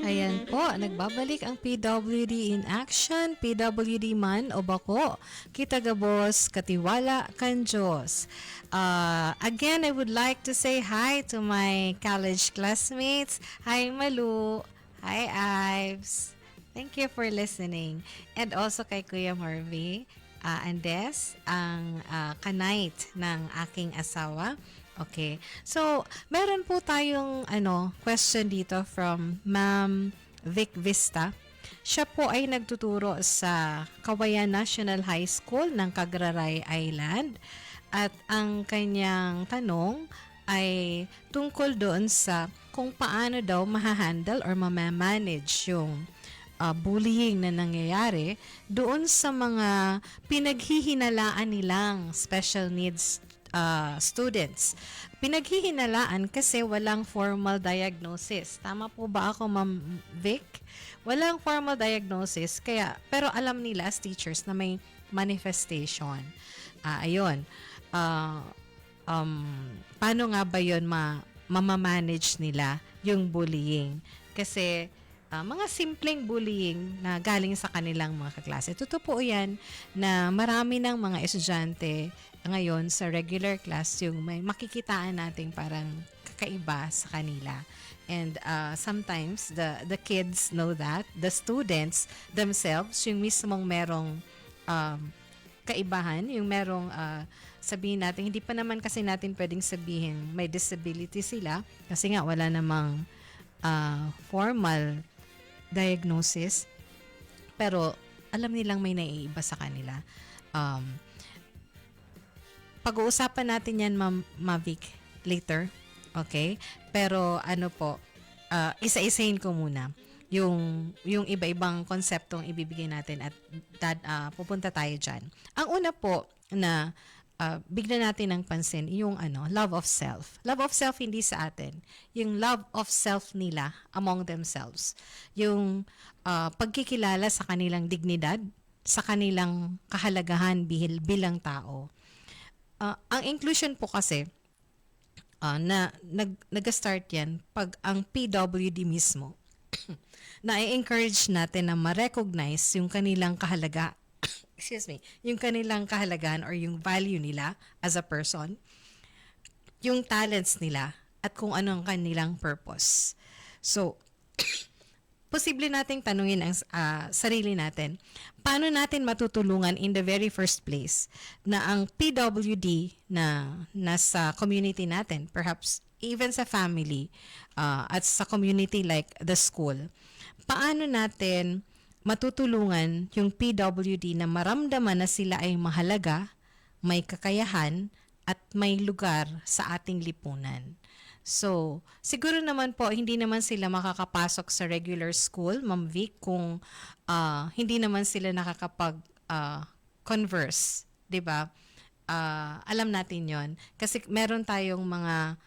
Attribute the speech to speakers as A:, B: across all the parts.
A: Ayan po, nagbabalik ang PWD in action, PWD man o bako, kitagabos, katiwala, kan Diyos. Again, I would like to say hi to my college classmates. Hi Malu, hi Ives. Thank you for listening. And also kay Kuya Marvy Andes, ang kanite ng aking asawa. Okay. So, meron po tayong question dito from Ma'am Vic Vista. Siya po ay nagtuturo sa Kawayan National High School ng Cagraray Island. At ang kanyang tanong ay tungkol doon sa kung paano daw mahahandle or mamamanage yung bullying na nangyayari doon sa mga pinaghihinalaan nilang special needs students. Pinaghihinalaan kasi walang formal diagnosis. Tama po ba ako, Ma'am Vic? Walang formal diagnosis, pero alam nila as teachers na may manifestation. Ayun. Paano nga ba yun mamamanage nila yung bullying? Kasi mga simpleng bullying na galing sa kanilang mga kaklase. Totoo po yan na marami ng mga estudyante ngayon sa regular class yung may makikitaan nating parang kakaiba sa kanila. And sometimes the kids know that, the students themselves, yung mismong merong kaibahan, yung merong sabihin natin, hindi pa naman kasi natin pwedeng sabihin may disability sila kasi nga wala namang formal diagnosis, pero alam nilang may naiiba sa kanila. Pag-uusapan natin yan, Ma'am Mavic, later. Okay? Pero isa-isahin ko muna yung iba-ibang konseptong ibibigay natin at pupunta tayo dyan. Ang una po na bigyan natin ng pansin yung love of self. Love of self hindi sa atin. Yung love of self nila among themselves. Yung pagkikilala sa kanilang dignidad, sa kanilang kahalagahan bilang tao. Ang inclusion po kasi na nag-start yan pag ang PWD mismo na i-encourage natin na ma-recognize yung kanilang yung kanilang kahalagahan or yung value nila as a person, yung talents nila, at kung ano ang kanilang purpose. So, posible nating tanungin ang sarili natin, paano natin matutulungan in the very first place na ang PWD na nasa community natin, perhaps even sa family at sa community like the school, paano natin matutulungan yung PWD na maramdaman na sila ay mahalaga, may kakayahan, at may lugar sa ating lipunan. So, siguro naman po, hindi naman sila makakapasok sa regular school, Ma'am Vic, kung hindi naman sila nakakapag-converse, di ba? Alam natin yon kasi meron tayong mga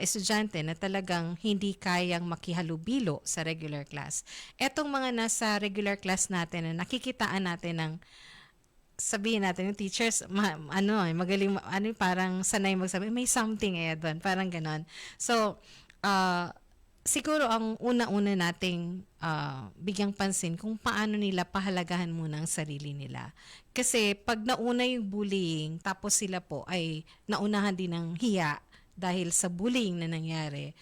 A: estudyante na talagang hindi kayang makihalubilo sa regular class. Etong mga nasa regular class natin na nakikitaan natin ng sabihin natin yung teachers magaling parang sanay magsabi may something doon, parang ganon. So siguro ang una-una nating bigyang pansin kung paano nila pahalagahan muna ang sarili nila. Kasi pag nauna yung bullying tapos sila po ay naunahan din ng hiya dahil sa bullying na nangyari,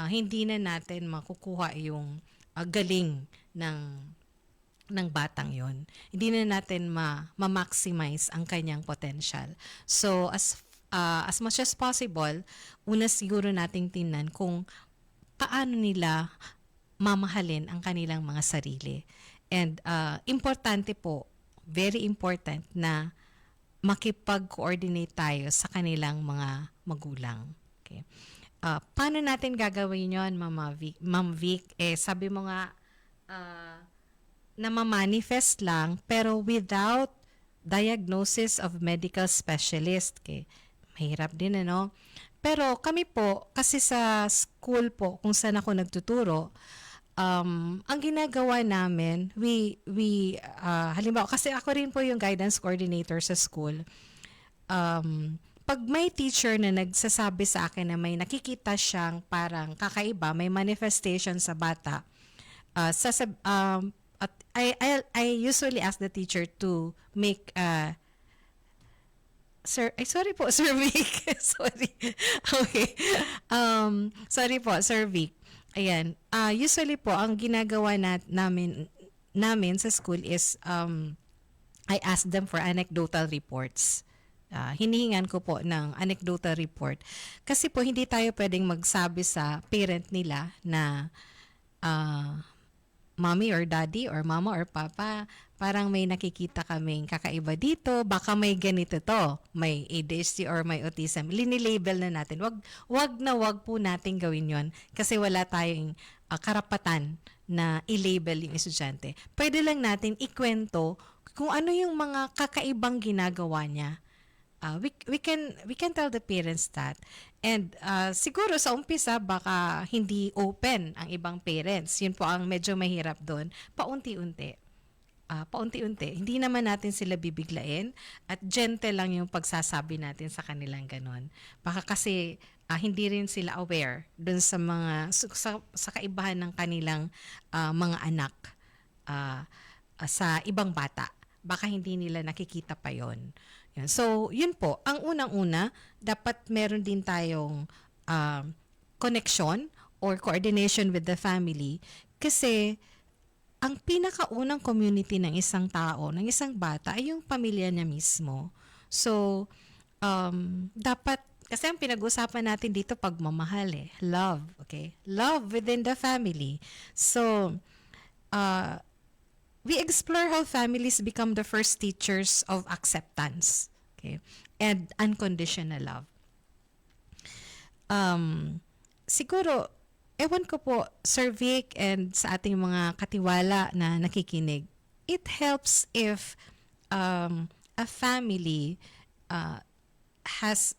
A: hindi na natin makukuha yung galing ng batang yon. Hindi na natin ma-maximize ang kanyang potential. So, as much as possible, una siguro nating tingnan kung paano nila mamahalin ang kanilang mga sarili. And importante po, very important na makipag-coordinate tayo sa kanilang mga magulang. Okay. Paano natin gagawin yon, Ma'am Vic? Sabi mo nga, na ma-manifest lang pero without diagnosis of medical specialist. Okay. Mahirap din, Pero kami po, kasi sa school po, kung saan ako nagtuturo, ang ginagawa namin, halimbawa, kasi ako rin po yung guidance coordinator sa school, pag may teacher na nagsasabi sa akin na may nakikita siyang parang kakaiba, may manifestation sa bata, I usually ask the teacher to make Sir, ay sorry po, Sir Vic. Sorry. Okay. Sorry po, Sir Vic. Ayan. Usually po, ang ginagawa namin sa school is I ask them for anecdotal reports. Hinihingan ko po ng anecdotal report. Kasi po, hindi tayo pwedeng magsabi sa parent nila na ah, mommy or daddy or mama or papa, parang may nakikita kaming kakaiba dito, baka may ganito to, may ADHD or may autism. Linilabel na natin. Wag po natin gawin yon kasi wala tayong karapatan na i-label yung estudyante. Pwede lang natin ikwento kung ano yung mga kakaibang ginagawa niya. We can tell the parents that. And siguro sa umpisa baka hindi open ang ibang parents. Yun po ang medyo mahirap doon. Paunti-unti. Paunti-unti. Hindi naman natin sila bibiglain at gentle lang yung pagsasabi natin sa kanilang ganon. Baka kasi hindi rin sila aware doon sa mga sa kaibahan ng kanilang mga anak sa ibang bata. Baka hindi nila nakikita pa yon. Yan. So, yun po. Ang unang-una, dapat meron din tayong connection or coordination with the family kasi ang pinakaunang community ng isang tao, ng isang bata, ay yung pamilya niya mismo. So, dapat, kasi ang pinag-usapan natin dito, pagmamahal eh. Love, okay? Love within the family. So, we explore how families become the first teachers of acceptance, okay, and unconditional love. Siguro, ewan ko po, Sir Vic and sa ating mga katiwala na nakikinig, it helps if a family has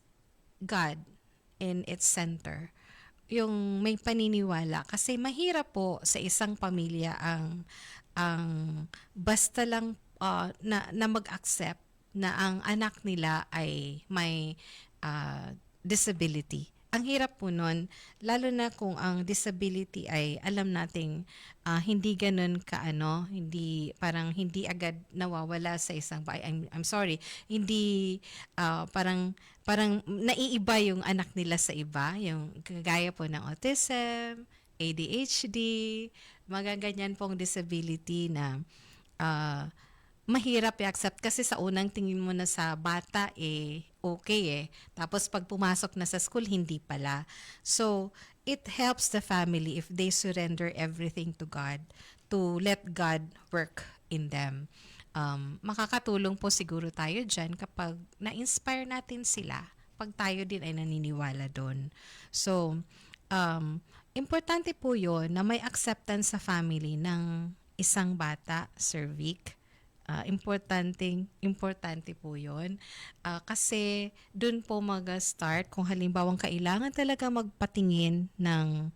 A: God in its center. Yung may paniniwala. Kasi mahirap po sa isang pamilya ang basta lang na mag-accept na ang anak nila ay may disability. Ang hirap po nun, lalo na kung ang disability ay alam nating hindi ganun hindi parang hindi agad nawawala sa isang I'm sorry, hindi parang naiiba yung anak nila sa iba, yung kagaya po ng autism, ADHD, magaganyan pong disability na mahirap i-accept kasi sa unang tingin mo na sa bata okay Tapos pag pumasok na sa school, hindi pala. So, it helps the family if they surrender everything to God, to let God work in them. Makakatulong po siguro tayo dyan kapag na-inspire natin sila, pag tayo din ay naniniwala doon. So, importante po yun na may acceptance sa family ng isang bata, Sir Vic. Importante po yun. Kasi dun po mag-start kung halimbawang kailangan talaga magpatingin ng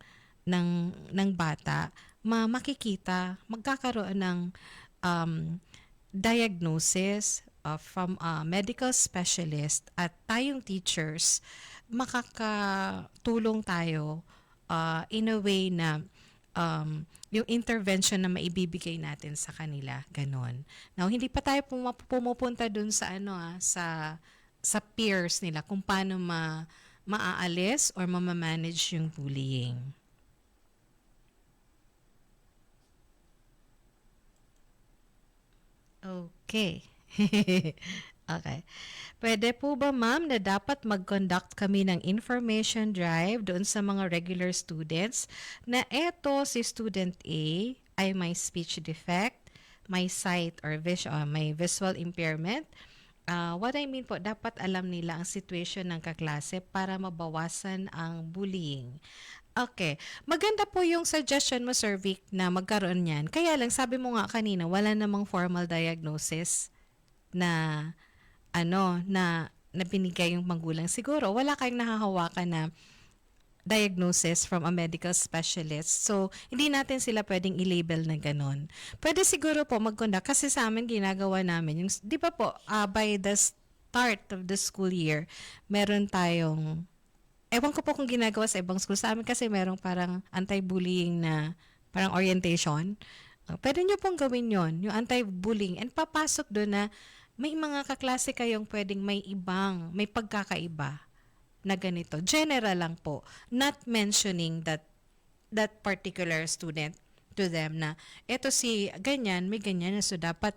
A: bata, makikita, magkakaroon ng diagnosis from a medical specialist at tayong teachers, makakatulong tayo in a way na yung intervention na maibibigay natin sa kanila, ganon. Now, hindi pa tayo pumupunta dun sa sa peers nila kung paano maaalis or mamamanage yung bullying. Okay. Okay. Pwede po ba, ma'am, na dapat mag-conduct kami ng information drive doon sa mga regular students na eto si student A ay may speech defect, may sight or may visual impairment. What I mean po, dapat alam nila ang situation ng kaklase para mabawasan ang bullying. Okay. Maganda po yung suggestion mo, Sir Vic, na magkaroon yan. Kaya lang, sabi mo nga kanina, wala namang formal diagnosis na na binigay yung magulang. Siguro, wala kayong nahahawakan na diagnosis from a medical specialist. So, hindi natin sila pwedeng i-label na ganun. Pwede siguro po mag-conduct kasi sa amin ginagawa namin. Yung, di ba po, by the start of the school year, meron tayong, ewan ko po kung ginagawa sa ibang school. Sa amin kasi merong parang anti-bullying na parang orientation. Pwede nyo pong gawin yon, yung anti-bullying, and papasok doon na may mga kaklase kayong pwedeng may pagkakaiba na ganito. General lang po, not mentioning that particular student to them na eto si ganyan, may ganyan na, so dapat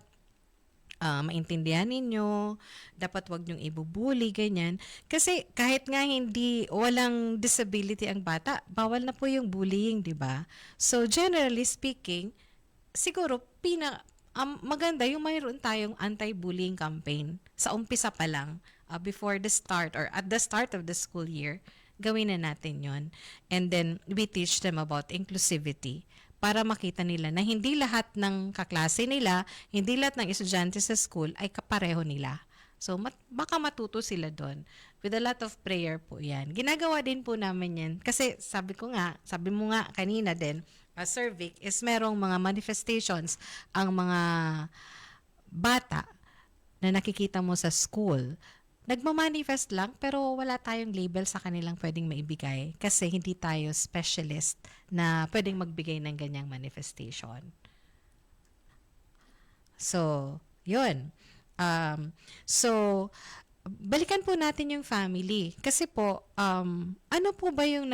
A: maintindihan ninyo, dapat wag niyong ibubuli, ganyan. Kasi kahit nga walang disability ang bata, bawal na po yung bullying, di ba? So, generally speaking, siguro, maganda yung mayroon tayong anti-bullying campaign sa umpisa pa lang, before the start or at the start of the school year, gawin na natin yon. And then, we teach them about inclusivity para makita nila na hindi lahat ng kaklase nila, hindi lahat ng estudyante sa school ay kapareho nila. So, baka matuto sila doon. With a lot of prayer po yan. Ginagawa din po namin yan. Kasi sabi mo nga kanina din, Sir Vic, is merong mga manifestations ang mga bata na nakikita mo sa school. Nagmamanifest lang pero wala tayong label sa kanilang pwedeng maibigay kasi hindi tayo specialist na pwedeng magbigay ng ganyang manifestation. So, yun. So, balikan po natin yung family. Kasi po, ano po ba yung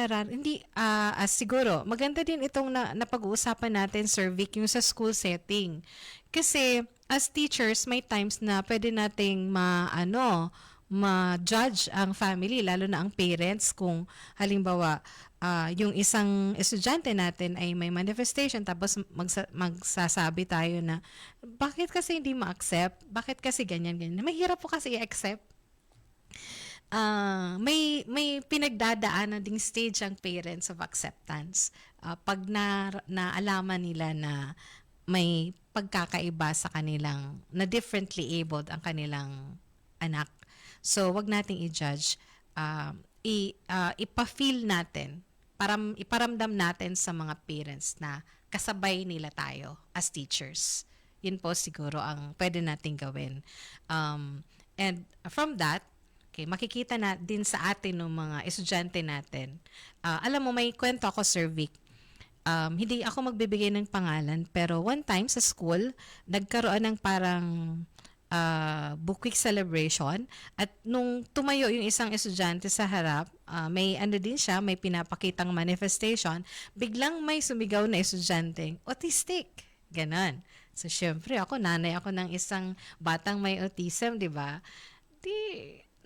A: siguro, maganda din itong napag-uusapan natin, Sir Vic, yung sa school setting. Kasi, as teachers, may times na pwede nating ma-judge ang family, lalo na ang parents, kung halimbawa, yung isang estudyante natin ay may manifestation tapos magsasabi tayo na bakit kasi hindi ma-accept? Bakit kasi ganyan? Mahirap po kasi i-accept. May pinagdadaanan ding stage ang parents of acceptance. Pag naalaman nila na may pagkakaiba sa kanilang, na differently abled ang kanilang anak. So, wag nating i-judge. Ipa-feel natin, iparamdam natin sa mga parents na kasabay nila tayo as teachers. Yun po siguro ang pwede nating gawin. And from that, okay, makikita na din sa atin ng mga estudyante natin. Alam mo, may kwento ako, Sir Vic. Hindi ako magbibigay ng pangalan, pero one time sa school, nagkaroon ng parang book week celebration, at nung tumayo yung isang estudyante sa harap, may may pinapakitang manifestation, biglang may sumigaw na estudyante, autistic, ganon. So syempre nanay ako ng isang batang may autism, di ba?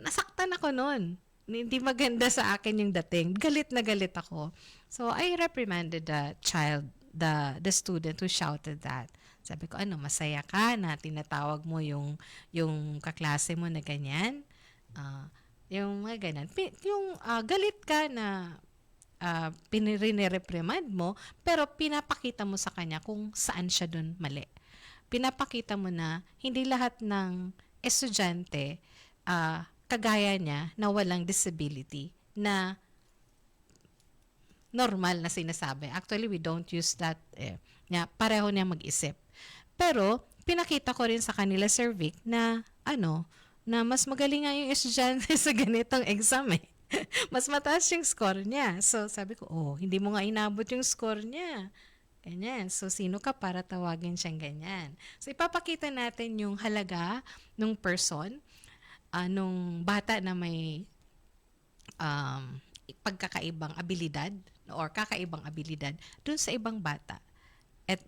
A: Nasaktan ako noon. Hindi maganda sa akin yung dating. Galit na galit ako. So I reprimanded the child, the student who shouted that. Sabi ko, masaya ka na tinatawag mo yung kaklase mo na ganyan? Yung mga ganyan. Galit ka na pinireprimand mo, pero pinapakita mo sa kanya kung saan siya dun mali. Pinapakita mo na hindi lahat ng estudyante kagaya niya na walang disability na normal na sinasabi. Actually, we don't use that. Pareho niya mag-isip. Pero, pinakita ko rin sa kanila, Sir Vic, na na mas magaling nga yung estudyante sa ganitong exam eh. Mas mataas yung score niya. So, sabi ko, hindi mo nga inabot yung score niya. Ganyan. So, sino ka para tawagin siyang ganyan? So, ipapakita natin yung halaga ng person, nung bata na may pagkakaibang abilidad or kakaibang abilidad dun sa ibang bata. And